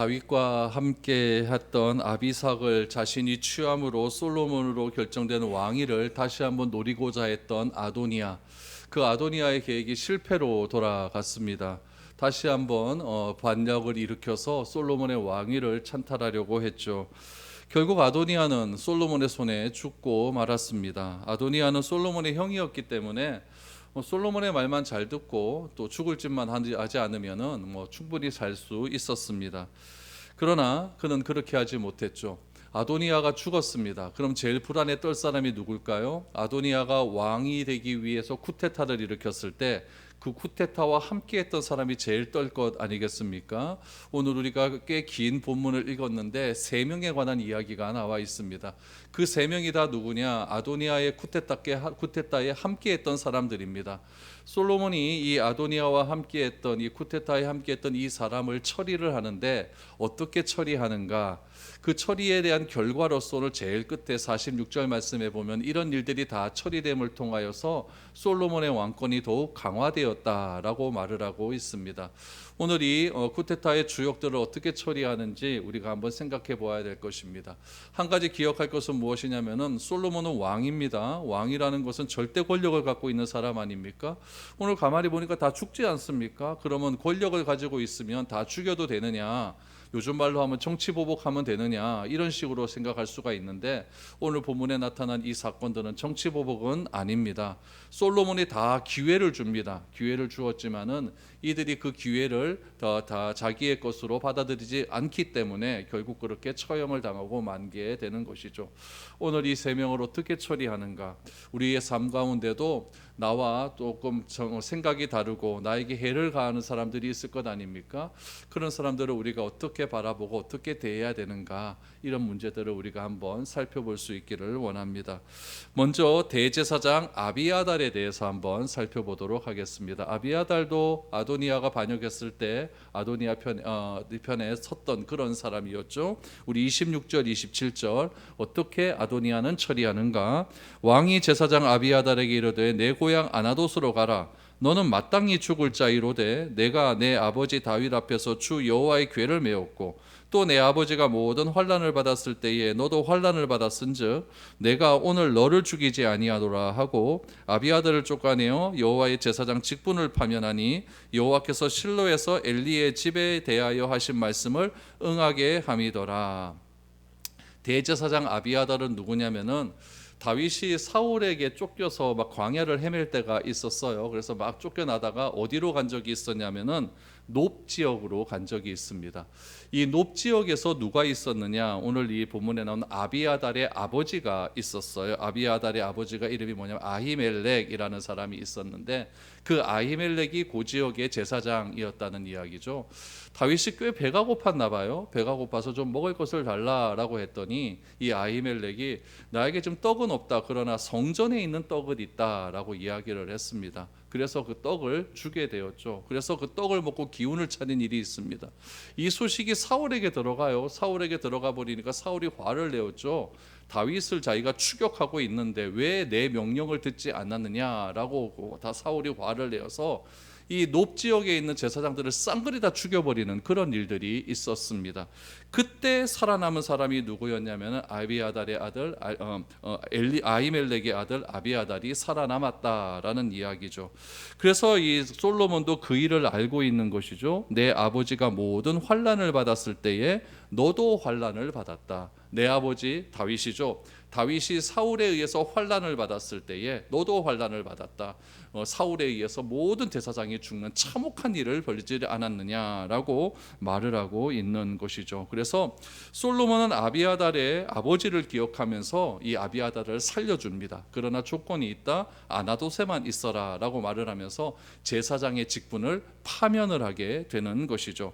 다윗과 함께 했던 아비삭을 자신이 취함으로 솔로몬으로 결정된 왕위를 다시 한번 노리고자 했던 아도니아, 그 아도니아의 계획이 실패로 돌아갔습니다. 다시 한번 반역을 일으켜서 솔로몬의 왕위를 찬탈하려고 했죠. 결국 아도니아는 솔로몬의 손에 죽고 말았습니다. 아도니아는 솔로몬의 형이었기 때문에 솔로몬의 말만 잘 듣고 또 죽을 짓만 하지 않으면은 충분히 살 수 있었습니다. 그러나 그는 그렇게 하지 못했죠. 아도니아가 죽었습니다. 그럼 제일 불안에 떨 사람이 누굴까요? 아도니아가 왕이 되기 위해서 쿠데타를 일으켰을 때 그 쿠데타와 함께했던 사람이 제일 떨 것 아니겠습니까? 오늘 우리가 꽤 긴 본문을 읽었는데 세 명에 관한 이야기가 나와 있습니다. 그 세 명이 다 누구냐? 아도니아의 쿠데타에 함께했던 사람들입니다. 솔로몬이 이 아도니아와 함께했던 이 쿠데타에 함께했던 이 사람을 처리를 하는데 어떻게 처리하는가? 그 처리에 대한 결과로서 오늘 제일 끝에 46절 말씀에 보면 이런 일들이 다 처리됨을 통하여서 솔로몬의 왕권이 더욱 강화되었다라고 말을 하고 있습니다. 오늘 이 쿠데타의 주역들을 어떻게 처리하는지 우리가 한번 생각해 보아야 될 것입니다. 한 가지 기억할 것은 무엇이냐면은 솔로몬은 왕입니다. 왕이라는 것은 절대 권력을 갖고 있는 사람 아닙니까? 오늘 가만히 보니까 다 죽지 않습니까? 그러면 권력을 가지고 있으면 다 죽여도 되느냐? 요즘 말로 하면 정치보복하면 되느냐, 이런 식으로 생각할 수가 있는데 오늘 본문에 나타난 이 사건들은 정치보복은 아닙니다. 솔로몬이 다 기회를 줍니다. 기회를 주었지만은 이들이 그 기회를 다 자기의 것으로 받아들이지 않기 때문에 결국 그렇게 처형을 당하고 만게 되는 것이죠. 오늘 이 세 명을 어떻게 처리하는가? 우리의 삶 가운데도 나와 조금 생각이 다르고 나에게 해를 가하는 사람들이 있을 것 아닙니까? 그런 사람들을 우리가 어떻게 바라보고 어떻게 대해야 되는가, 이런 문제들을 우리가 한번 살펴볼 수 있기를 원합니다. 먼저 대제사장 아비아달에 대해서 한번 살펴보도록 하겠습니다. 아비아달도 아도니아가 반역했을 때 아도니아 편에 섰던 그런 사람이었죠. 우리 26절 27절 어떻게 아도니아는 처리하는가? 왕이 제사장 아비아달에게 이르되 내 고향 아나돗으로 가라. 너는 마땅히 죽을 자이로되 내가 내 아버지 다윗 앞에서 주 여호와의 궤를 메었고 또 내 아버지가 모든 환난을 받았을 때에 너도 환난을 받았은즉 내가 오늘 너를 죽이지 아니하노라 하고 아비아달을 쫓아내어 여호와의 제사장 직분을 파면하니 여호와께서 실로에서 엘리의 집에 대하여 하신 말씀을 응하게 함이더라. 대제사장 아비아달은 누구냐면은 다윗이 사울에게 쫓겨서 막 광야를 헤맬 때가 있었어요. 그래서 막 쫓겨나다가 어디로 간 적이 있었냐면은 높 지역으로 간 적이 있습니다. 이 높 지역에서 누가 있었느냐? 오늘 이 본문에 나온 아비아달의 아버지가 있었어요. 아비아달의 아버지가 이름이 뭐냐면 아히멜렉이라는 사람이 있었는데 그 아히멜렉이 그 지역의 제사장이었다는 이야기죠. 다윗이 꽤 배가 고팠나 봐요. 배가 고파서 좀 먹을 것을 달라라고 했더니 이 아히멜렉이 나에게 좀 떡은 없다, 그러나 성전에 있는 떡은 있다라고 이야기를 했습니다. 그래서 그 떡을 주게 되었죠. 그래서 그 떡을 먹고 기운을 차린 일이 있습니다. 이 소식이 사울에게 들어가요. 사울에게 들어가 버리니까 사울이 화를 내었죠. 다윗을 자기가 추격하고 있는데 왜 내 명령을 듣지 않았느냐라고 다 사울이 화를 내어서 이 높 지역에 있는 제사장들을 쌍그리 다 죽여버리는 그런 일들이 있었습니다. 그때 살아남은 사람이 누구였냐면 아비아달의 아들 아히멜렉의 아들 아비아달이 살아남았다라는 이야기죠. 그래서 이 솔로몬도 그 일을 알고 있는 것이죠. 내 아버지가 모든 환난을 받았을 때에 너도 환난을 받았다. 내 아버지 다윗이죠. 다윗이 사울에 의해서 환난을 받았을 때에 너도 환난을 받았다. 사울에 의해서 모든 대사장이 죽는 참혹한 일을 벌이지 않았느냐라고 말을 하고 있는 것이죠. 그래서 솔로몬은 아비아달의 아버지를 기억하면서 이 아비아달을 살려줍니다. 그러나 조건이 있다. 아나돗에만 있어라라고 말을 하면서 제사장의 직분을 파면을 하게 되는 것이죠.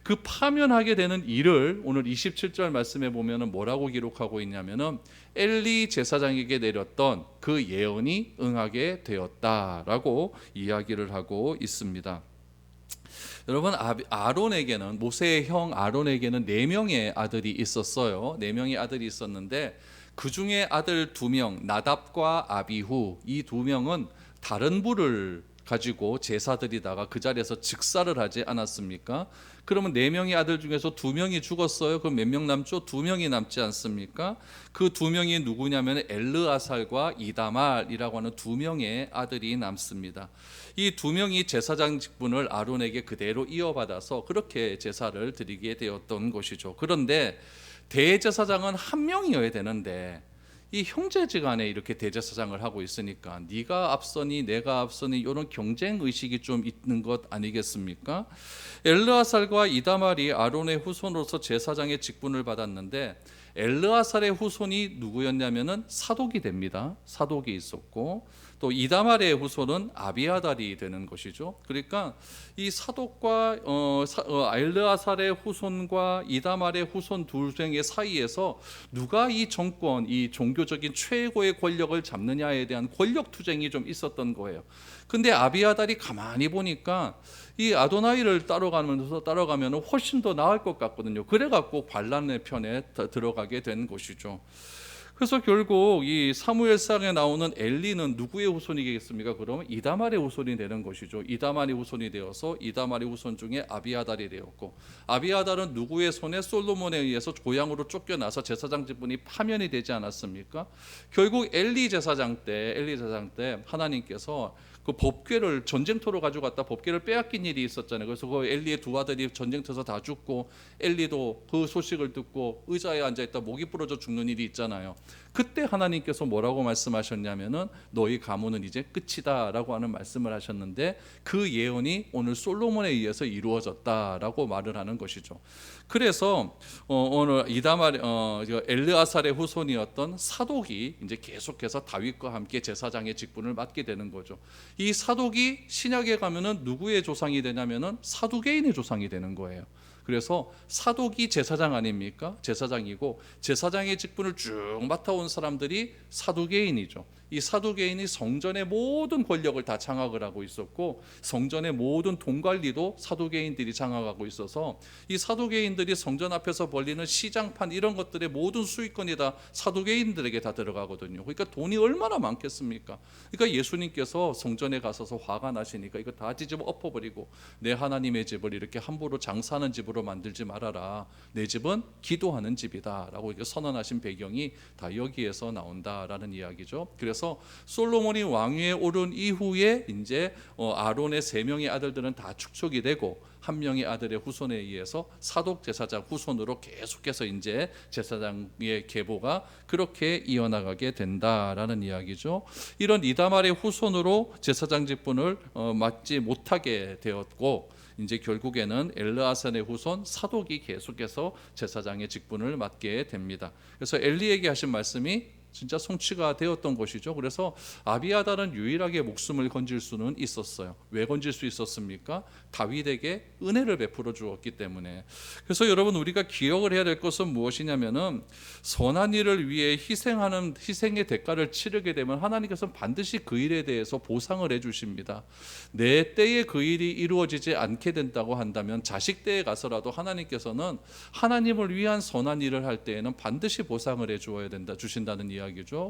그 파면하게 되는 일을 오늘 27절 말씀에 보면은 뭐라고 기록하고 있냐면은 엘리 제사장에게 내렸던 그 예언이 응하게 되었다라고 이야기를 하고 있습니다. 여러분, 아론에게는, 모세의 형 아론에게는 4명의 아들이 있었어요. 4명의 아들이 있었는데 그 중에 아들 2명 나답과 아비후, 이 2명은 다른 부를 가지고 제사드리다가 그 자리에서 즉사를 하지 않았습니까? 그러면 4명의 아들 중에서 2명이 죽었어요. 그럼 몇 명 남죠? 2명이 남지 않습니까? 그 2명이 누구냐면 엘르아살과 이다말이라고 하는 2명의 아들이 남습니다. 이 2명이 제사장 직분을 아론에게 그대로 이어받아서 그렇게 제사를 드리게 되었던 것이죠. 그런데 대제사장은 한 명이어야 되는데 이 형제지간에 이렇게 대제사장을 하고 있으니까 네가 앞서니 내가 앞서니 이런 경쟁 의식이 좀 있는 것 아니겠습니까? 엘르아살과 이다말이 아론의 후손으로서 제사장의 직분을 받았는데 엘르아살의 후손이 누구였냐면은 사독이 됩니다. 사독이 있었고 또 이다말의 후손은 아비아달이 되는 것이죠. 그러니까 이 사독과 엘르아살의 후손과 이다말의 후손 둘 중의 사이에서 누가 이 정권, 이 종교적인 최고의 권력을 잡느냐에 대한 권력 투쟁이 좀 있었던 거예요. 근데 아비아달이 가만히 보니까 이 아도나이를 따라가면 훨씬 더 나을 것 같거든요. 그래갖고 반란의 편에 들어가게 된 것이죠. 그래서 결국 이 사무엘상에 나오는 엘리는 누구의 후손이겠습니까? 그러면 이다말의 후손이 되는 것이죠. 이다말의 후손이 되어서 이다말의 후손 중에 아비아달이 되었고, 아비아달은 누구의 손에? 솔로몬에 의해서 고향으로 쫓겨나서 제사장 직분이 파면이 되지 않았습니까? 결국 엘리 제사장 때 하나님께서 그 법궤를 전쟁터로 가져갔다 법궤를 빼앗긴 일이 있었잖아요. 그래서 그 엘리의 2 아들이 전쟁터에서 다 죽고 엘리도 그 소식을 듣고 의자에 앉아있다 목이 부러져 죽는 일이 있잖아요. 그때 하나님께서 뭐라고 말씀하셨냐면은 너희 가문은 이제 끝이다라고 하는 말씀을 하셨는데 그 예언이 오늘 솔로몬에 의해서 이루어졌다라고 말을 하는 것이죠. 그래서 오늘 이다말 엘르아살의 후손이었던 사독이 이제 계속해서 다윗과 함께 제사장의 직분을 맡게 되는 거죠. 이 사독이 신약에 가면은 누구의 조상이 되냐면은 사두개인의 조상이 되는 거예요. 그래서 사독이 제사장 아닙니까? 제사장이고 제사장의 직분을 쭉 맡아온 사람들이 사두개인이죠. 이 사두개인이 성전의 모든 권력을 다 장악을 하고 있었고 성전의 모든 돈 관리도 사두개인들이 장악하고 있어서 이 사두개인들이 성전 앞에서 벌리는 시장판 이런 것들의 모든 수익권이 다 사두개인들에게 다 들어가거든요. 그러니까 돈이 얼마나 많겠습니까? 그러니까 예수님께서 성전에 가셔서 화가 나시니까 이거 다 뒤집어 엎어버리고 내 하나님의 집을 이렇게 함부로 장사하는 집으로 만들지 말아라. 내 집은 기도하는 집이다 라고 선언하신 배경이 다 여기에서 나온다라는 이야기죠. 그래서 솔로몬이 왕위에 오른 이후에 이제 아론의 3명의 아들들은 다 축적이 되고 1명의 아들의 후손에 의해서 사독 제사장 후손으로 계속해서 이제 제사장의 계보가 그렇게 이어나가게 된다라는 이야기죠. 이런 이다말의 후손으로 제사장 직분을 맡지 못하게 되었고 이제 결국에는 엘르아살의 후손 사독이 계속해서 제사장의 직분을 맡게 됩니다. 그래서 엘리에게 하신 말씀이 진짜 성취가 되었던 것이죠. 그래서 아비아달은 유일하게 목숨을 건질 수는 있었어요. 왜 건질 수 있었습니까? 다윗에게 은혜를 베풀어 주었기 때문에. 그래서 여러분 우리가 기억을 해야 될 것은 무엇이냐면은 선한 일을 위해 희생의 대가를 치르게 되면 하나님께서는 반드시 그 일에 대해서 보상을 해주십니다. 내 때에 그 일이 이루어지지 않게 된다고 한다면 자식 때에 가서라도 하나님께서는 하나님을 위한 선한 일을 할 때에는 반드시 보상을 주신다는 이야기죠.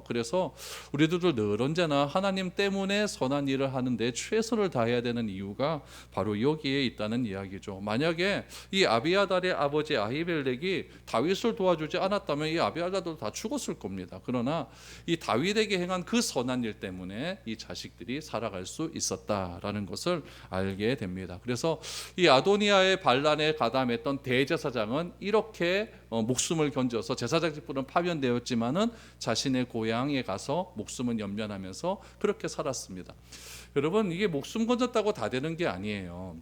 그래서 우리들도 늘 언제나 하나님 때문에 선한 일을 하는데 최선을 다해야 되는 이유가 바로 여기에 있다는 이야기죠. 만약에 이 아비아달의 아버지 아히멜렉이 다윗을 도와주지 않았다면 이 아비아달도 다 죽었을 겁니다. 그러나 이 다윗에게 행한 그 선한 일 때문에 이 자식들이 살아갈 수 있었다라는 것을 알게 됩니다. 그래서 이 아도니아의 반란에 가담했던 대제사장은 이렇게 목숨을 건져서 제사장 직분은 파면되었지만은 자신의 고향에 가서 목숨은 연면하면서 그렇게 살았습니다. 여러분 이게 목숨 건졌다고 다 되는 게 아니에요.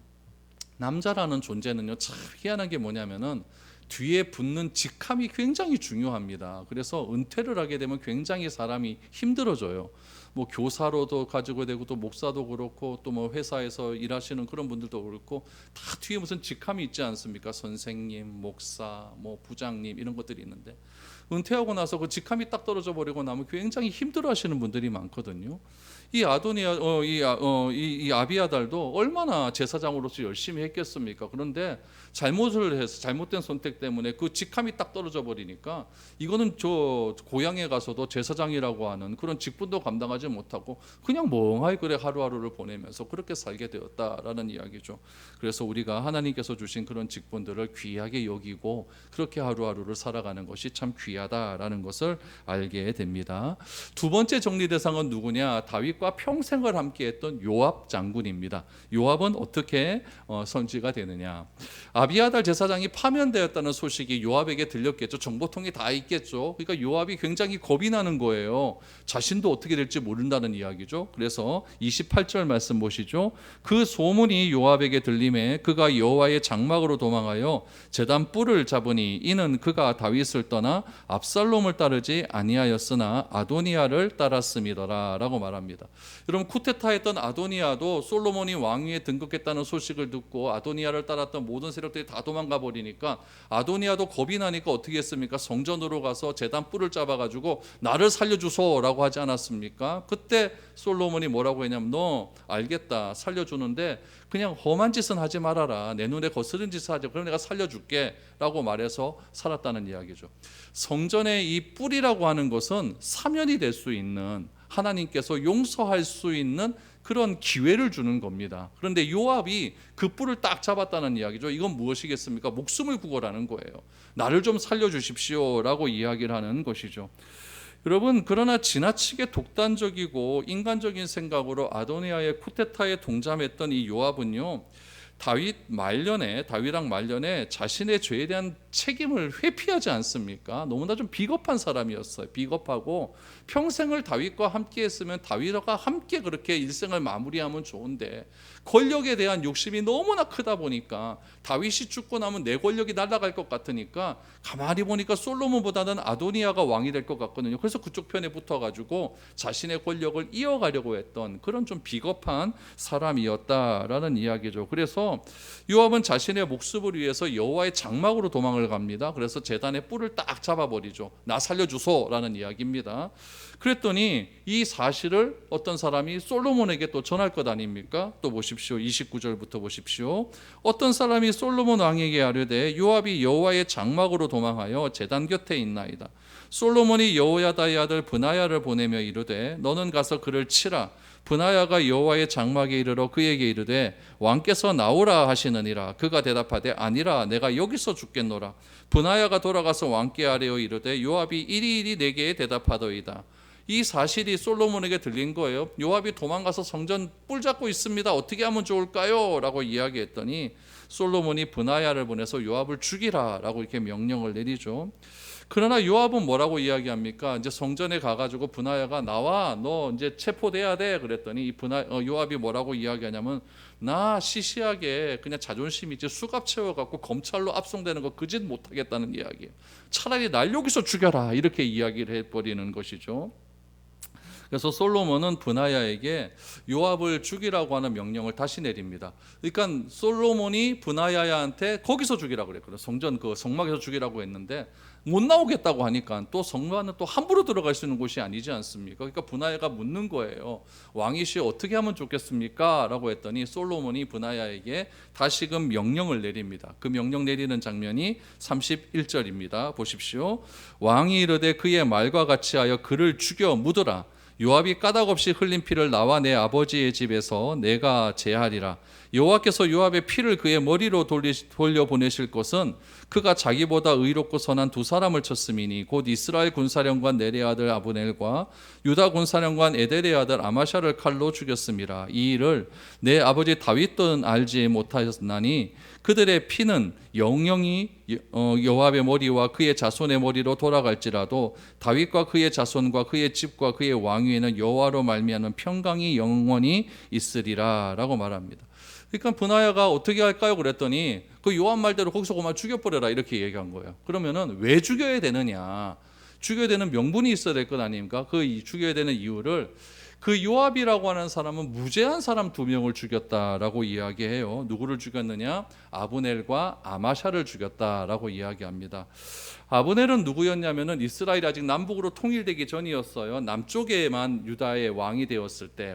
남자라는 존재는요 참 희한한 게 뭐냐면은 뒤에 붙는 직함이 굉장히 중요합니다. 그래서 은퇴를 하게 되면 굉장히 사람이 힘들어져요. 뭐 교사로도 가지고 되고 또 목사도 그렇고 또 뭐 회사에서 일하시는 그런 분들도 그렇고 다 뒤에 무슨 직함이 있지 않습니까? 선생님, 목사, 뭐 부장님 이런 것들이 있는데 은퇴하고 나서 그 직함이 딱 떨어져 버리고 나면 굉장히 힘들어하시는 분들이 많거든요. 이 이 아비아달도 얼마나 제사장으로서 열심히 했겠습니까? 그런데 잘못을 해서 잘못된 선택 때문에 그 직함이 딱 떨어져 버리니까 이거는 저 고향에 가서도 제사장이라고 하는 그런 직분도 감당하지 하지 못하고 그냥 멍하게 그래 하루하루를 보내면서 그렇게 살게 되었다라는 이야기죠. 그래서 우리가 하나님께서 주신 그런 직분들을 귀하게 여기고 그렇게 하루하루를 살아가는 것이 참 귀하다라는 것을 알게 됩니다. 두 번째 정리 대상은 누구냐? 다윗과 평생을 함께했던 요압 장군입니다. 요압은 어떻게 선지가 되느냐? 아비아달 제사장이 파면되었다는 소식이 요압에게 들렸겠죠. 정보통이 다 있겠죠. 그러니까 요압이 굉장히 겁이 나는 거예요. 자신도 어떻게 될지 모른다는 이야기죠. 그래서 28절 말씀 보시죠. 그 소문이 요압에게 들림에 그가 여호와의 장막으로 도망하여 제단 뿔을 잡으니 이는 그가 다윗을 떠나 압살롬을 따르지 아니하였으나 아도니아를 따랐음이더라 라고 말합니다. 여러분, 쿠데타했던 아도니아도 솔로몬이 왕위에 등극했다는 소식을 듣고 아도니아를 따랐던 모든 세력들이 다 도망가 버리니까 아도니아도 겁이 나니까 어떻게 했습니까? 성전으로 가서 제단 뿔을 잡아가지고 나를 살려주소라고 하지 않았습니까? 그때 솔로몬이 뭐라고 했냐면, 너 알겠다, 살려주는데 그냥 험한 짓은 하지 말아라. 내 눈에 거스른 짓을 하지. 그럼 내가 살려줄게 라고 말해서 살았다는 이야기죠. 성전의 이 뿔이라고 하는 것은 사면이 될 수 있는, 하나님께서 용서할 수 있는 그런 기회를 주는 겁니다. 그런데 요압이 그 뿔을 딱 잡았다는 이야기죠. 이건 무엇이겠습니까? 목숨을 구걸하는 거예요. 나를 좀 살려주십시오 라고 이야기를 하는 것이죠. 여러분, 그러나 지나치게 독단적이고 인간적인 생각으로 아도니아의 쿠데타에 동참했던 이 요압은요, 다윗이랑 말년에 자신의 죄에 대한 책임을 회피하지 않습니까? 너무나 좀 비겁한 사람이었어요. 비겁하고 평생을 다윗과 함께 했으면 다윗과 함께 그렇게 일생을 마무리하면 좋은데 권력에 대한 욕심이 너무나 크다 보니까 다윗이 죽고 나면 내 권력이 날아갈 것 같으니까 가만히 보니까 솔로몬보다는 아도니아가 왕이 될 것 같거든요. 그래서 그쪽 편에 붙어가지고 자신의 권력을 이어가려고 했던 그런 좀 비겁한 사람이었다라는 이야기죠. 그래서 요압은 자신의 목숨을 위해서 여호와의 장막으로 도망을 갑니다. 그래서 제단의 뿔을 딱 잡아버리죠. 나 살려주소라는 이야기입니다. 그랬더니 이 사실을 어떤 사람이 솔로몬에게 또 전할 것 아닙니까? 또 보십시오. 29절부터 보십시오. 어떤 사람이 솔로몬 왕에게 아뢰되 요압이 여호와의 장막으로 도망하여 제단 곁에 있나이다. 솔로몬이 여호야다의 아들 브나야를 보내며 이르되 너는 가서 그를 치라. 브나야가 여호와의 장막에 이르러 그에게 이르되 왕께서 나오라 하시느니라. 그가 대답하되 아니라 내가 여기서 죽겠노라. 브나야가 돌아가서 왕께 아뢰어 이르되 요압이 이리이리 내게 대답하더이다. 이 사실이 솔로몬에게 들린 거예요. 요압이 도망가서 성전 뿔 잡고 있습니다. 어떻게 하면 좋을까요? 라고 이야기했더니 솔로몬이 브나야를 보내서 요압을 죽이라 라고 이렇게 명령을 내리죠. 그러나 요압은 뭐라고 이야기합니까? 이제 성전에 가가지고 브나야가 나와, 너 이제 체포돼야 돼. 그랬더니 요압이 뭐라고 이야기하냐면, 나 시시하게 그냥 자존심 있지 수갑 채워갖고 검찰로 압송되는 거 그 짓 못하겠다는 이야기예요. 차라리 날 여기서 죽여라 이렇게 이야기를 해버리는 것이죠. 그래서 솔로몬은 브나야에게 요압을 죽이라고 하는 명령을 다시 내립니다. 그러니까 솔로몬이 브나야한테 거기서 죽이라고 그랬거든요. 성전 그 성막에서 죽이라고 했는데 못 나오겠다고 하니까 또 성막은 또 함부로 들어갈 수 있는 곳이 아니지 않습니까? 그러니까 브나야가 묻는 거예요. 왕이시 어떻게 하면 좋겠습니까? 라고 했더니 솔로몬이 브나야에게 다시금 명령을 내립니다. 그 명령 내리는 장면이 31절입니다. 보십시오. 왕이 이르되 그의 말과 같이 하여 그를 죽여 묻으라. 요압이 까닭없이 흘린 피를 나와 내 아버지의 집에서 내가 제하리라. 여호와께서 요압의 피를 그의 머리로 돌려보내실 것은 그가 자기보다 의롭고 선한 두 사람을 쳤음이니 곧 이스라엘 군사령관 넬의 아들 아브넬과 유다 군사령관 에델의 아들 아마샤를 칼로 죽였음이라. 이 일을 내 아버지 다윗도 알지 못하였나니 그들의 피는 영영이 요압의 머리와 그의 자손의 머리로 돌아갈지라도 다윗과 그의 자손과 그의 집과 그의 왕위에는 여호와로 말미암은 평강이 영원히 있으리라 라고 말합니다. 그러니까 브나야가 어떻게 할까요? 그랬더니 그 요압 말대로 거기서 그만 죽여버려라 이렇게 얘기한 거예요. 그러면은 왜 죽여야 되느냐? 죽여야 되는 명분이 있어야 될 것 아닙니까? 그 죽여야 되는 이유를 그 요압이라고 하는 사람은 무죄한 사람 2명을 죽였다라고 이야기해요. 누구를 죽였느냐? 아브넬과 아마샤를 죽였다라고 이야기합니다. 아브넬은 누구였냐면은 이스라엘이 아직 남북으로 통일되기 전이었어요. 남쪽에만 유다의 왕이 되었을 때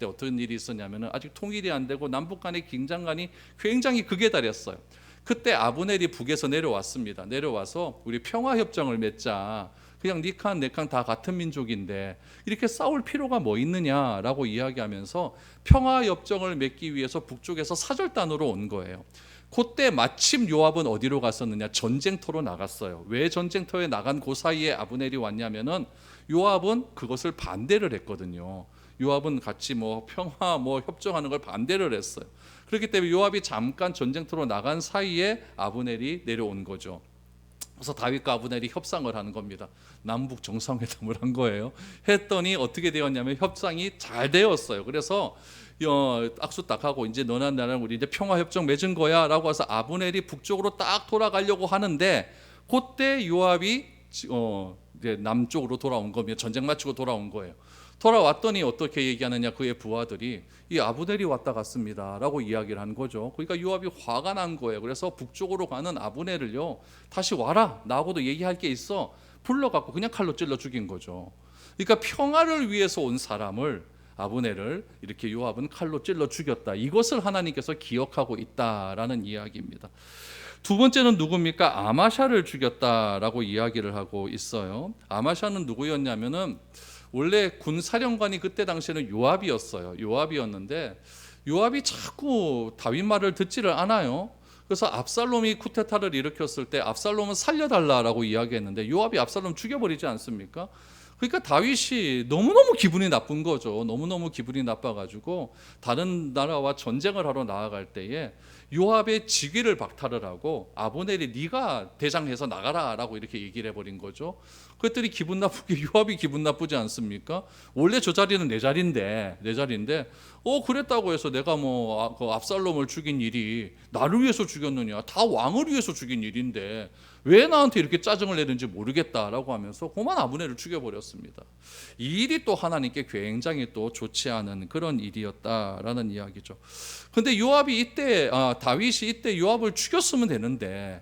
어떤 일이 있었냐면은 아직 통일이 안 되고 남북 간의 긴장감이 굉장히 극에 달했어요. 그때 아브넬이 북에서 내려왔습니다. 내려와서 우리 평화 협정을 맺자. 그냥 네 칸 내 칸 다 같은 민족인데 이렇게 싸울 필요가 뭐 있느냐라고 이야기하면서 평화협정을 맺기 위해서 북쪽에서 사절단으로 온 거예요. 그때 마침 요압은 어디로 갔었느냐? 전쟁터로 나갔어요. 왜 전쟁터에 나간 그 사이에 아브넬이 왔냐면은 요압은 그것을 반대를 했거든요. 요압은 같이 평화 협정하는 걸 반대를 했어요. 그렇기 때문에 요압이 잠깐 전쟁터로 나간 사이에 아브넬이 내려온 거죠. 그래서 다윗과 아브넬이 협상을 하는 겁니다. 남북 정상회담을 한 거예요. 했더니 어떻게 되었냐면 협상이 잘 되었어요. 그래서 악수 딱 하고 이제 너나 나랑 우리 이제 평화협정 맺은 거야 라고 해서 아브넬이 북쪽으로 딱 돌아가려고 하는데 그때 요압이 이제 남쪽으로 돌아온 겁니다. 전쟁 마치고 돌아온 거예요. 돌아왔더니 어떻게 얘기하느냐, 그의 부하들이 이 아브넬이 왔다 갔습니다 라고 이야기를 한 거죠. 그러니까 요압이 화가 난 거예요. 그래서 북쪽으로 가는 아브넬을요, 다시 와라, 나하고도 얘기할 게 있어, 불러갖고 그냥 칼로 찔러 죽인 거죠. 그러니까 평화를 위해서 온 사람을, 아브넬을 이렇게 요압은 칼로 찔러 죽였다. 이것을 하나님께서 기억하고 있다라는 이야기입니다. 두 번째는 누굽니까? 아마샤를 죽였다라고 이야기를 하고 있어요. 아마샤는 누구였냐면은 원래 군사령관이 그때 당시에는 요압이었어요. 요압이었는데 요압이 자꾸 다윗 말을 듣지를 않아요. 그래서 압살롬이 쿠데타를 일으켰을 때 압살롬은 살려달라라고 이야기했는데 요압이 압살롬 죽여버리지 않습니까? 그러니까 다윗이 너무너무 기분이 나쁜 거죠. 너무너무 기분이 나빠가지고 다른 나라와 전쟁을 하러 나아갈 때에 요압의 직위를 박탈을 하고 아브넬이 네가 대장해서 나가라라고 이렇게 얘기를 해버린 거죠. 그랬더니 기분 나쁘게 요압이 기분 나쁘지 않습니까? 원래 저 자리는 내 자리인데 그랬다고 해서 내가 그 압살롬을 죽인 일이 나를 위해서 죽였느냐, 다 왕을 위해서 죽인 일인데 왜 나한테 이렇게 짜증을 내는지 모르겠다라고 하면서 그만 아브넬을 죽여버렸습니다. 이 일이 또 하나님께 굉장히 또 좋지 않은 그런 일이었다라는 이야기죠. 근데 다윗이 이때 요압을 죽였으면 되는데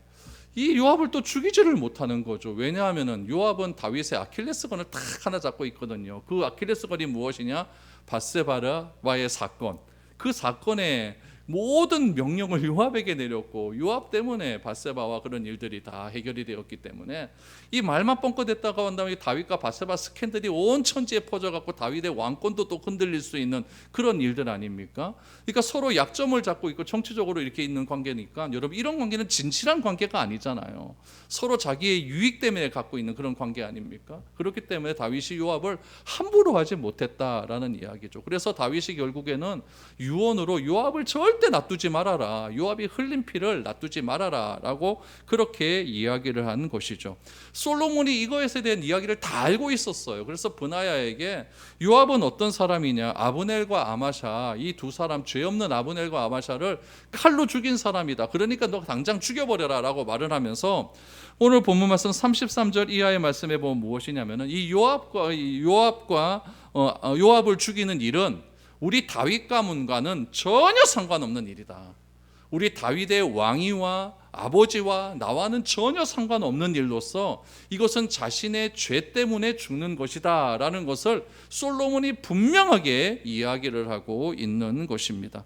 이 요압을 또 죽이지를 못하는 거죠. 왜냐하면은 요압은 다윗의 아킬레스건을 딱 하나 잡고 있거든요. 그 아킬레스건이 무엇이냐? 밧세바와의 사건. 그 사건의 모든 명령을 요압에게 내렸고 요압 때문에 밧세바와 그런 일들이 다 해결이 되었기 때문에 이 말만 뻥끗했다가 한 다음에 다윗과 밧세바 스캔들이 온 천지에 퍼져갖고 다윗의 왕권도 또 흔들릴 수 있는 그런 일들 아닙니까? 그러니까 서로 약점을 잡고 있고 정치적으로 이렇게 있는 관계니까 여러분, 이런 관계는 진실한 관계가 아니잖아요. 서로 자기의 유익 때문에 갖고 있는 그런 관계 아닙니까? 그렇기 때문에 다윗이 요압을 함부로 하지 못했다라는 이야기죠. 그래서 다윗이 결국에는 유언으로 요압을 절대 놔두지 말아라, 요압이 흘린 피를 놔두지 말아라 라고 그렇게 이야기를 한 것이죠. 솔로몬이 이거에 대한 이야기를 다 알고 있었어요. 그래서 브나야에게 요압은 어떤 사람이냐, 아브넬과 아마샤, 이 두 사람, 죄 없는 아브넬과 아마샤를 칼로 죽인 사람이다. 그러니까 너 당장 죽여버려라 라고 말을 하면서 오늘 본문 말씀 33절 이하의 말씀에 보면 무엇이냐면은 이 요압을 죽이는 일은 우리 다윗 가문과는 전혀 상관없는 일이다. 우리 다윗의 왕위와 아버지와 나와는 전혀 상관없는 일로서 이것은 자신의 죄 때문에 죽는 것이다 라는 것을 솔로몬이 분명하게 이야기를 하고 있는 것입니다.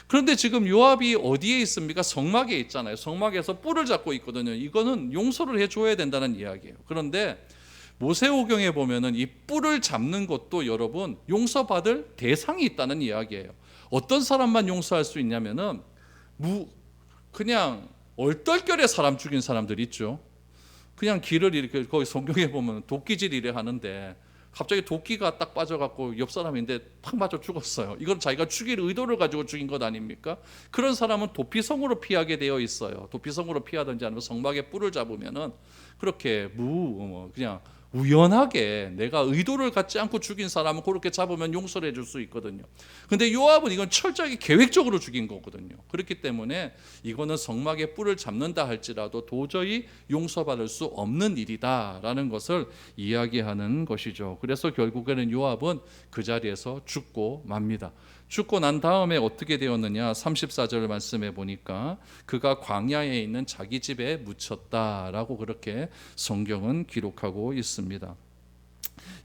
그런데 지금 요압이 어디에 있습니까? 성막에 있잖아요. 성막에서 뿔을 잡고 있거든요. 이거는 용서를 해줘야 된다는 이야기예요. 그런데 모세오경에 보면은 이 뿔을 잡는 것도 여러분 용서받을 대상이 있다는 이야기예요. 어떤 사람만 용서할 수 있냐면은 그냥 얼떨결에 사람 죽인 사람들 있죠. 그냥 길을 이렇게, 거기 성경에 보면 도끼질 이래 하는데 갑자기 도끼가 딱 빠져갖고 옆 사람인데 탁 맞아 죽었어요. 이건 자기가 죽일 의도를 가지고 죽인 것 아닙니까? 그런 사람은 도피성으로 피하게 되어 있어요. 도피성으로 피하든지 아니면 성막에 뿔을 잡으면은 그렇게 그냥 우연하게 내가 의도를 갖지 않고 죽인 사람은 그렇게 잡으면 용서를 해줄 수 있거든요. 근데 요압은 이건 철저하게 계획적으로 죽인 거거든요. 그렇기 때문에 이거는 성막에 뿔을 잡는다 할지라도 도저히 용서받을 수 없는 일이다라는 것을 이야기하는 것이죠. 그래서 결국에는 요압은 그 자리에서 죽고 맙니다. 죽고 난 다음에 어떻게 되었느냐, 34절 말씀해 보니까 그가 광야에 있는 자기 집에 묻혔다라고 그렇게 성경은 기록하고 있습니다.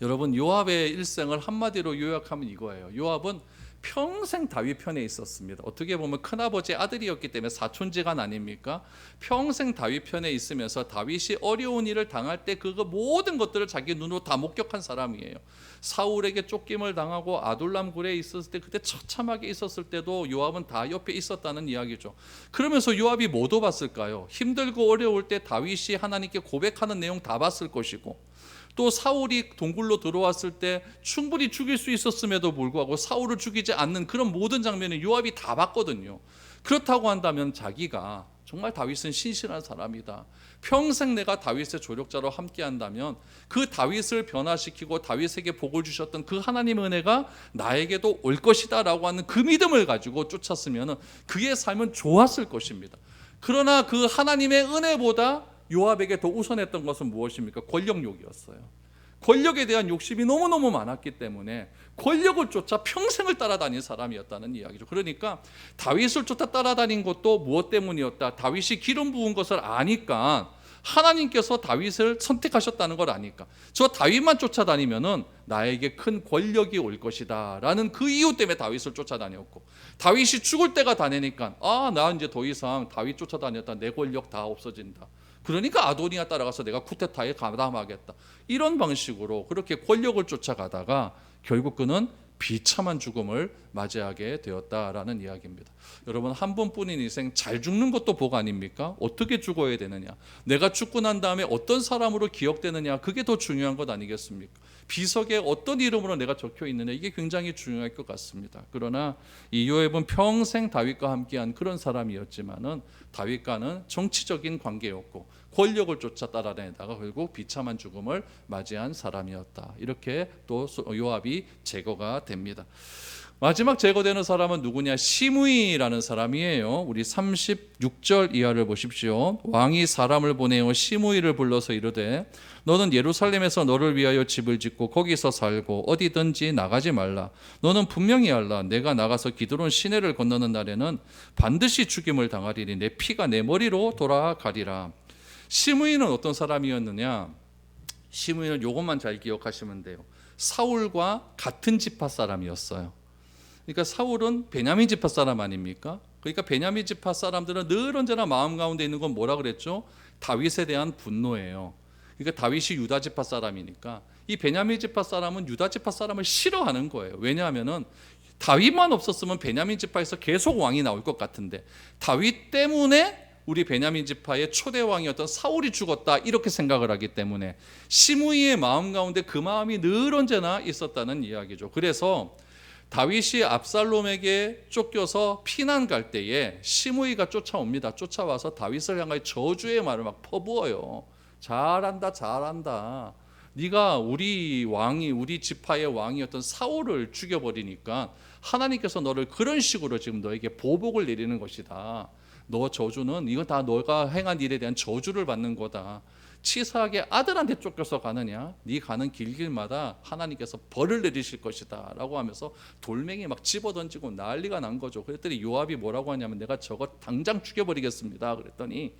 여러분, 요압의 일생을 한마디로 요약하면 이거예요. 요압은 평생 다윗 편에 있었습니다. 어떻게 보면 큰아버지 아들이었기 때문에 사촌지간 아닙니까? 평생 다윗 편에 있으면서 다윗이 어려운 일을 당할 때 그거 모든 것들을 자기 눈으로 다 목격한 사람이에요. 사울에게 쫓김을 당하고 아둘람 굴에 있었을 때, 그때 처참하게 있었을 때도 요압은 다 옆에 있었다는 이야기죠. 그러면서 요압이 뭐 도 봤을까요? 힘들고 어려울 때 다윗이 하나님께 고백하는 내용 다 봤을 것이고, 또 사울이 동굴로 들어왔을 때 충분히 죽일 수 있었음에도 불구하고 사울을 죽이지 않는 그런 모든 장면을 요압이 다 봤거든요. 그렇다고 한다면 자기가 정말 다윗은 신실한 사람이다, 평생 내가 다윗의 조력자로 함께한다면 그 다윗을 변화시키고 다윗에게 복을 주셨던 그 하나님의 은혜가 나에게도 올 것이다 라고 하는 그 믿음을 가지고 쫓았으면 그의 삶은 좋았을 것입니다. 그러나 그 하나님의 은혜보다 요압에게 더 우선했던 것은 무엇입니까? 권력욕이었어요. 권력에 대한 욕심이 너무너무 많았기 때문에 권력을 쫓아 평생을 따라다닌 사람이었다는 이야기죠. 그러니까 다윗을 쫓아 따라다닌 것도 무엇 때문이었다? 다윗이 기름 부은 것을 아니까, 하나님께서 다윗을 선택하셨다는 걸 아니까, 저 다윗만 쫓아다니면은 나에게 큰 권력이 올 것이다 라는 그 이유 때문에 다윗을 쫓아다녔고, 다윗이 죽을 때가 다 되니까 나 이제 더 이상 다윗 쫓아다녔다, 내 권력 다 없어진다, 그러니까 아도니아 따라가서 내가 쿠데타에 가담하겠다, 이런 방식으로 그렇게 권력을 쫓아가다가 결국 그는 비참한 죽음을 맞이하게 되었다라는 이야기입니다. 여러분, 한 번뿐인 인생 잘 죽는 것도 복 아닙니까? 어떻게 죽어야 되느냐, 내가 죽고 난 다음에 어떤 사람으로 기억되느냐, 그게 더 중요한 것 아니겠습니까? 비석에 어떤 이름으로 내가 적혀 있느냐, 이게 굉장히 중요할 것 같습니다. 그러나 이 요압은 평생 다윗과 함께한 그런 사람이었지만은 다윗과는 정치적인 관계였고 권력을 쫓아 따라다니다가 결국 비참한 죽음을 맞이한 사람이었다. 이렇게 또 요압이 제거가 됩니다. 마지막 제거되는 사람은 누구냐? 시므이라는 사람이에요. 우리 36절 이하를 보십시오. 왕이 사람을 보내어 시므이를 불러서 이르되 너는 예루살렘에서 너를 위하여 집을 짓고 거기서 살고 어디든지 나가지 말라. 너는 분명히 알라. 내가 나가서 기드론 시내를 건너는 날에는 반드시 죽임을 당하리니 내 피가 내 머리로 돌아가리라. 시므이는 어떤 사람이었느냐? 시므이는 이것만 잘 기억하시면 돼요. 사울과 같은 지파 사람이었어요. 그러니까 사울은 베냐민 지파 사람 아닙니까? 그러니까 베냐민 지파 사람들은 늘 언제나 마음 가운데 있는 건 뭐라 그랬죠? 다윗에 대한 분노예요. 그러니까 다윗이 유다 지파 사람이니까 이 베냐민 지파 사람은 유다 지파 사람을 싫어하는 거예요. 왜냐하면은 다윗만 없었으면 베냐민 지파에서 계속 왕이 나올 것 같은데 다윗 때문에 우리 베냐민 지파의 초대 왕이었던 사울이 죽었다, 이렇게 생각을 하기 때문에 시므이의 마음 가운데 그 마음이 늘 언제나 있었다는 이야기죠. 그래서 다윗이 압살롬에게 쫓겨서 피난 갈 때에 시므이가 쫓아옵니다. 쫓아와서 다윗을 향하여 저주의 말을 막 퍼부어요. 잘한다, 잘한다. 네가 우리 왕이, 우리 지파의 왕이었던 사울을 죽여버리니까 하나님께서 너를 그런 식으로 지금 너에게 보복을 내리는 것이다. 너 저주는 이거 다 너가 행한 일에 대한 저주를 받는 거다. 치사하게 아들한테 쫓겨서 가느냐? 네 가는 길길마다 하나님께서 벌을 내리실 것이다 라고 하면서 돌멩이 막 집어던지고 난리가 난 거죠. 그랬더니 요압이 뭐라고 하냐면 내가 저거 당장 죽여버리겠습니다. 그랬더니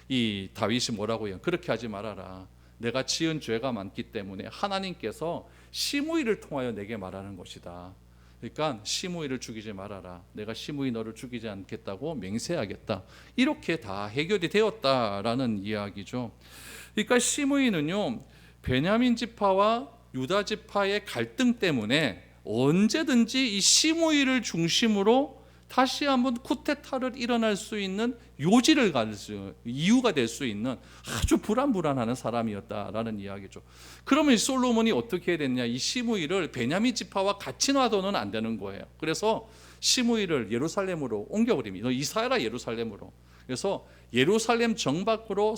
이 다윗이 뭐라고 해요? 그렇게 하지 말아라. 내가 지은 죄가 많기 때문에 하나님께서 시므이를 통하여 내게 말하는 것이다. 그러니까 시므이를 죽이지 말아라. 내가 시므이 너를 죽이지 않겠다고 맹세하겠다. 이렇게 다 해결이 되었다라는 이야기죠. 그러니까 시므이는요, 베냐민 지파와 유다 지파의 갈등 때문에 언제든지 이 시므이를 중심으로 다시 한번 쿠데타를 일어날 수 있는 요지를 가질 수, 이유가 될 수 있는 아주 불안불안하는 사람이었다라는 이야기죠. 그러면 솔로몬이 어떻게 해야 됐냐? 이 시므이를 베냐민 지파와 같이 놔둬는 안 되는 거예요. 그래서 시므이를 예루살렘으로 옮겨버립니다. 너 이사해라, 예루살렘으로. 그래서 예루살렘 성 밖으로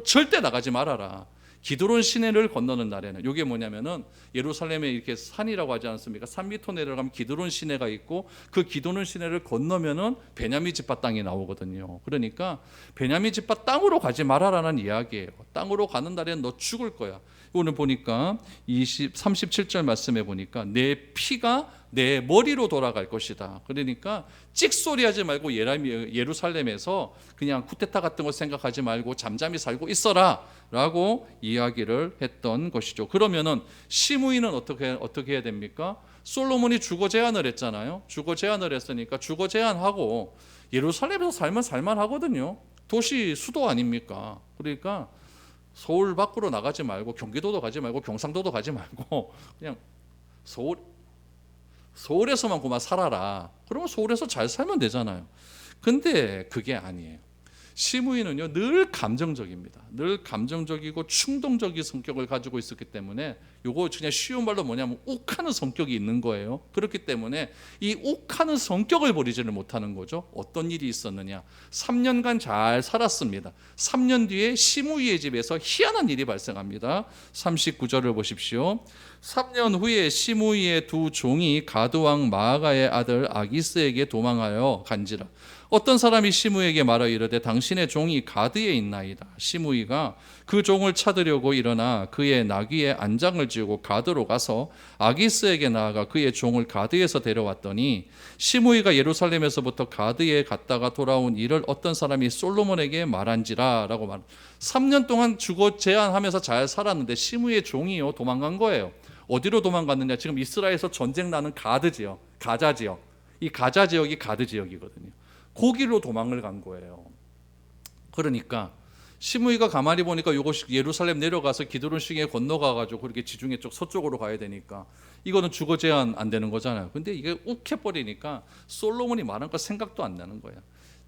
절대 나가지 말아라. 기드론 시내를 건너는 날에는, 이게 뭐냐면은 예루살렘에 이렇게 산이라고 하지 않습니까? 산 밑으로 내려가면 기드론 시내가 있고 그 기드론 시내를 건너면은 베냐민 지파 땅이 나오거든요. 그러니까 베냐민 지파 땅으로 가지 말아라는 이야기예요. 땅으로 가는 날에는 너 죽을 거야. 오늘 보니까 37절 말씀에 보니까 내 피가 내 머리로 돌아갈 것이다. 그러니까 찍소리 하지 말고 예루살렘에서 그냥 쿠데타 같은 거 생각하지 말고 잠잠히 살고 있어라 라고 이야기를 했던 것이죠. 그러면은 시므이는 어떻게 해야 됩니까? 솔로몬이 주거 제한을 했잖아요. 주거 제한을 했으니까 주거 제한하고 예루살렘에서 살면 살만하거든요. 도시 수도 아닙니까? 그러니까 서울 밖으로 나가지 말고 경기도도 가지 말고 경상도도 가지 말고 그냥 서울에서만 그만 살아라. 그러면 서울에서 잘 살면 되잖아요. 근데 그게 아니에요. 시므이는요 늘 감정적입니다. 늘 감정적이고 충동적인 성격을 가지고 있었기 때문에 요거 그냥 쉬운 말로 뭐냐면 욱하는 성격이 있는 거예요. 그렇기 때문에 이 욱하는 성격을 버리지를 못하는 거죠. 어떤 일이 있었느냐? 3년간 잘 살았습니다. 3년 뒤에 시므이의 집에서 희한한 일이 발생합니다. 39절을 보십시오. 3년 후에 시므이의 두 종이 가드왕 마아가의 아들 아기스에게 도망하여 간지라. 어떤 사람이 시므이에게 말하 이르되 당신의 종이 가드에 있나이다. 시므이가 그 종을 찾으려고 일어나 그의 나귀에 안장을 지우고 가드로 가서 아기스에게 나아가 그의 종을 가드에서 데려왔더니 시므이가 예루살렘에서부터 가드에 갔다가 돌아온 일을 어떤 사람이 솔로몬에게 말한지라 라고 말. 3년 동안 주거 제한하면서 잘 살았는데 시므이의 종이요 도망간 거예요. 어디로 도망갔느냐? 지금 이스라엘에서 전쟁 나는 가드 지역, 가자 지역. 이 가자 지역이 가드 지역이거든요. 거기로 도망을 간 거예요. 그러니까 시므이가 가만히 보니까 요거 예루살렘 내려가서 기드론 시내에 건너가가지고 그렇게 지중해 쪽 서쪽으로 가야 되니까 이거는 주거 제한 안 되는 거잖아요. 근데 이게 욱해버리니까 솔로몬이 말한 거 생각도 안 나는 거야.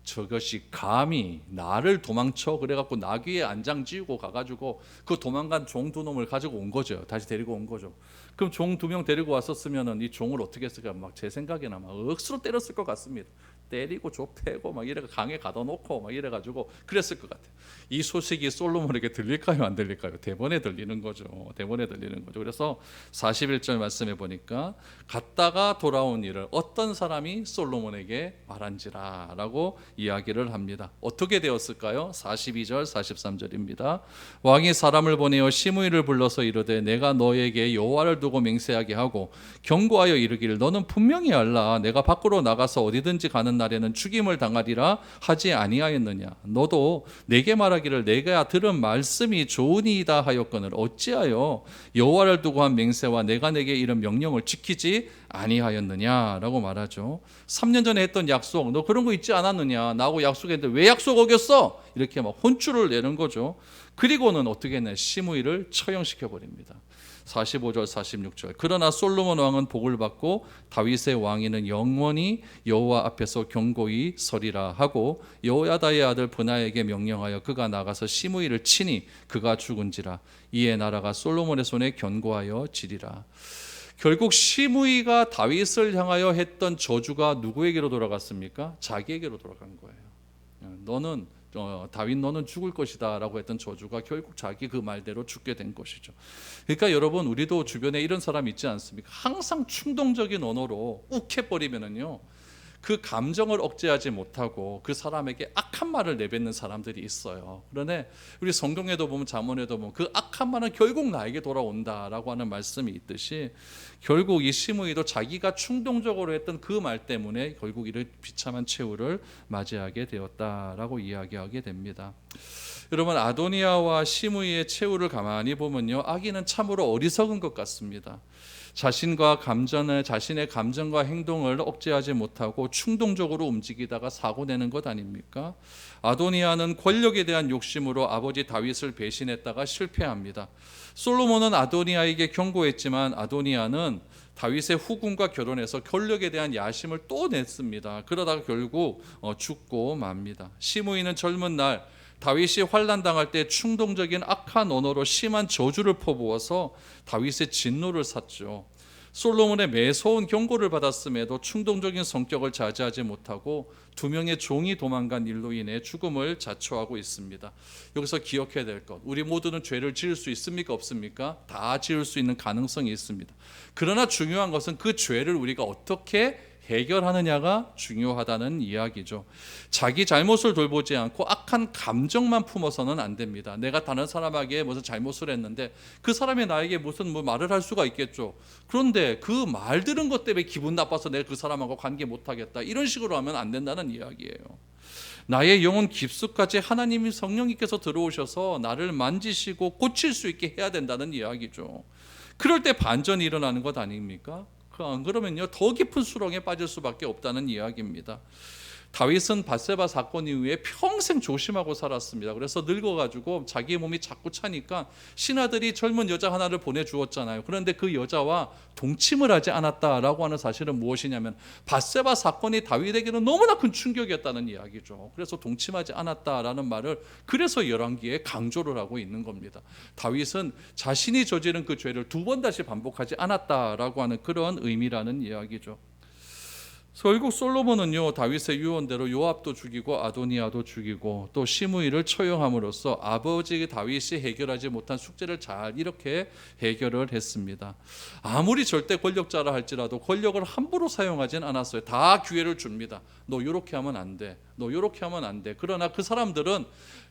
저것이 감히 나를 도망쳐 그래갖고 나귀에 안장 지우고 가가지고 그 도망간 종 두 놈을 가지고 온 거죠. 다시 데리고 온 거죠. 그럼 종 2명 데리고 왔었으면은 이 종을 어떻게 했을까? 막 제 생각에는 막 억수로 때렸을 것 같습니다. 때리고 좁혀고 막 이래 강에 가둬놓고 막 이래가지고 그랬을 것 같아요. 이 소식이 솔로몬에게 들릴까요, 안 들릴까요? 대번에 들리는 거죠. 대번에 들리는 거죠. 그래서 41절 말씀해 보니까 갔다가 돌아온 일을 어떤 사람이 솔로몬에게 말한지라라고 이야기를 합니다. 어떻게 되었을까요? 42절, 43절입니다. 왕이 사람을 보내어 시므이를 불러서 이르되 내가 너에게 여호와를 두고 맹세하게 하고 경고하여 이르기를 너는 분명히 알라. 내가 밖으로 나가서 어디든지 가는 날에는 죽임을 당하리라 하지 아니하였느냐. 너도 내게 말하기를 내가 들은 말씀이 좋으니이다 하였거늘 어찌하여 여호와를 두고 한 맹세와 내가 내게 이런 명령을 지키지 아니하였느냐라고 말하죠. 3년 전에 했던 약속 너 그런 거 있지 않았느냐. 나하고 약속했는데 왜 약속 어겼어? 이렇게 막 혼쭐을 내는 거죠. 그리고는 어떻게 했냐. 시므이를 처형시켜 버립니다. 45절 46절 그러나 솔로몬 왕은 복을 받고 다윗의 왕위는 영원히 여호와 앞에서 경고히 서리라 하고 여호야다의 아들 브나에게 명령하여 그가 나가서 시므이를 치니 그가 죽은지라. 이에 나라가 솔로몬의 손에 견고하여 지리라. 결국 시므이가 다윗을 향하여 했던 저주가 누구에게로 돌아갔습니까? 자기에게로 돌아간 거예요. 너는 다윗 너는 죽을 것이다 라고 했던 저주가 결국 자기 그 말대로 죽게 된 것이죠. 그러니까 여러분 우리도 주변에 이런 사람 있지 않습니까? 항상 충동적인 언어로 욱해버리면은요 그 감정을 억제하지 못하고 그 사람에게 악한 말을 내뱉는 사람들이 있어요. 그런데 우리 성경에도 보면 잠언에도 보면 그 악한 말은 결국 나에게 돌아온다라고 하는 말씀이 있듯이 결국 이 시므이도 자기가 충동적으로 했던 그 말 때문에 결국 이를 비참한 최후를 맞이하게 되었다라고 이야기하게 됩니다. 여러분 아도니아와 시므이의 최후를 가만히 보면요 아기는 참으로 어리석은 것 같습니다. 자신의 감정과 행동을 억제하지 못하고 충동적으로 움직이다가 사고 내는 것 아닙니까? 아도니아는 권력에 대한 욕심으로 아버지 다윗을 배신했다가 실패합니다. 솔로몬은 아도니아에게 경고했지만 아도니아는 다윗의 후궁과 결혼해서 권력에 대한 야심을 또 냈습니다. 그러다가 결국 죽고 맙니다. 시므이는 젊은 날 다윗이 환난 당할 때 충동적인 악한 언어로 심한 저주를 퍼부어서 다윗의 진노를 샀죠. 솔로몬의 매서운 경고를 받았음에도 충동적인 성격을 자제하지 못하고 2명의 종이 도망간 일로 인해 죽음을 자초하고 있습니다. 여기서 기억해야 될 것, 우리 모두는 죄를 지을 수 있습니까? 없습니까? 다 지을 수 있는 가능성이 있습니다. 그러나 중요한 것은 그 죄를 우리가 어떻게 해결하느냐가 중요하다는 이야기죠. 자기 잘못을 돌보지 않고 악한 감정만 품어서는 안 됩니다. 내가 다른 사람에게 무슨 잘못을 했는데 그 사람이 나에게 무슨 말을 할 수가 있겠죠. 그런데 그 말 들은 것 때문에 기분 나빠서 내가 그 사람하고 관계 못하겠다 이런 식으로 하면 안 된다는 이야기예요. 나의 영혼 깊숙까지 하나님이 성령님께서 들어오셔서 나를 만지시고 고칠 수 있게 해야 된다는 이야기죠. 그럴 때 반전이 일어나는 것 아닙니까? 안 그러면요 더 깊은 수렁에 빠질 수밖에 없다는 이야기입니다. 다윗은 밧세바 사건 이후에 평생 조심하고 살았습니다. 그래서 늙어가지고 자기 몸이 자꾸 차니까 신하들이 젊은 여자 하나를 보내주었잖아요. 그런데 그 여자와 동침을 하지 않았다라고 하는 사실은 무엇이냐면 밧세바 사건이 다윗에게는 너무나 큰 충격이었다는 이야기죠. 그래서 동침하지 않았다라는 말을 그래서 열왕기에 강조를 하고 있는 겁니다. 다윗은 자신이 저지른 그 죄를 두 번 다시 반복하지 않았다라고 하는 그런 의미라는 이야기죠. 결국 솔로몬은요 다윗의 유언대로 요압도 죽이고 아도니아도 죽이고 또 시므이를 처형함으로써 아버지 다윗이 해결하지 못한 숙제를 잘 이렇게 해결을 했습니다. 아무리 절대 권력자라 할지라도 권력을 함부로 사용하진 않았어요. 다 기회를 줍니다. 너 이렇게 하면 안 돼. 너 이렇게 하면 안 돼. 그러나 그 사람들은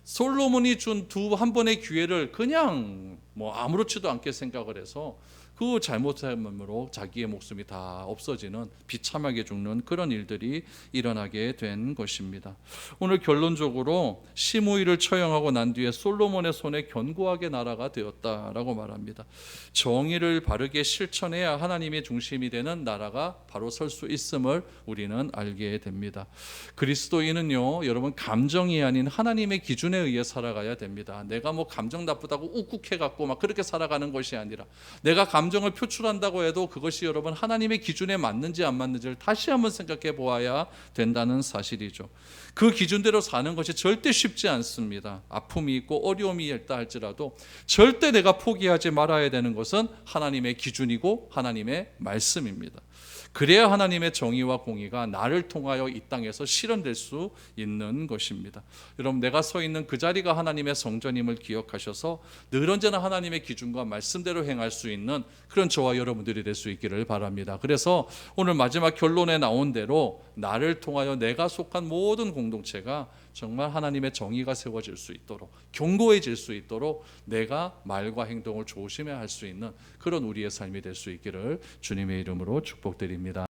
솔로몬이 준 한 번의 기회를 그냥 아무렇지도 않게 생각을 해서 그 잘못함으로 자기의 목숨이 다 없어지는 비참하게 죽는 그런 일들이 일어나게 된 것입니다. 오늘 결론적으로 시므이를 처형하고 난 뒤에 솔로몬의 손에 견고하게 나라가 되었다라고 말합니다. 정의를 바르게 실천해야 하나님의 중심이 되는 나라가 바로 설 수 있음을 우리는 알게 됩니다. 그리스도인은요 여러분 감정이 아닌 하나님의 기준에 의해 살아가야 됩니다. 내가 감정 나쁘다고 욱욱해갖고 막 그렇게 살아가는 것이 아니라 내가 감정을 표출한다고 해도 그것이 여러분 하나님의 기준에 맞는지 안 맞는지를 다시 한번 생각해 보아야 된다는 사실이죠. 그 기준대로 사는 것이 절대 쉽지 않습니다. 아픔이 있고 어려움이 있다 할지라도 절대 내가 포기하지 말아야 되는 것은 하나님의 기준이고 하나님의 말씀입니다. 그래야 하나님의 정의와 공의가 나를 통하여 이 땅에서 실현될 수 있는 것입니다. 여러분 내가 서 있는 그 자리가 하나님의 성전임을 기억하셔서 늘 언제나 하나님의 기준과 말씀대로 행할 수 있는 그런 저와 여러분들이 될 수 있기를 바랍니다. 그래서 오늘 마지막 결론에 나온 대로 나를 통하여 내가 속한 모든 공동체가 정말 하나님의 정의가 세워질 수 있도록 견고해질 수 있도록 내가 말과 행동을 조심해야 할 수 있는 그런 우리의 삶이 될 수 있기를 주님의 이름으로 축복드립니다.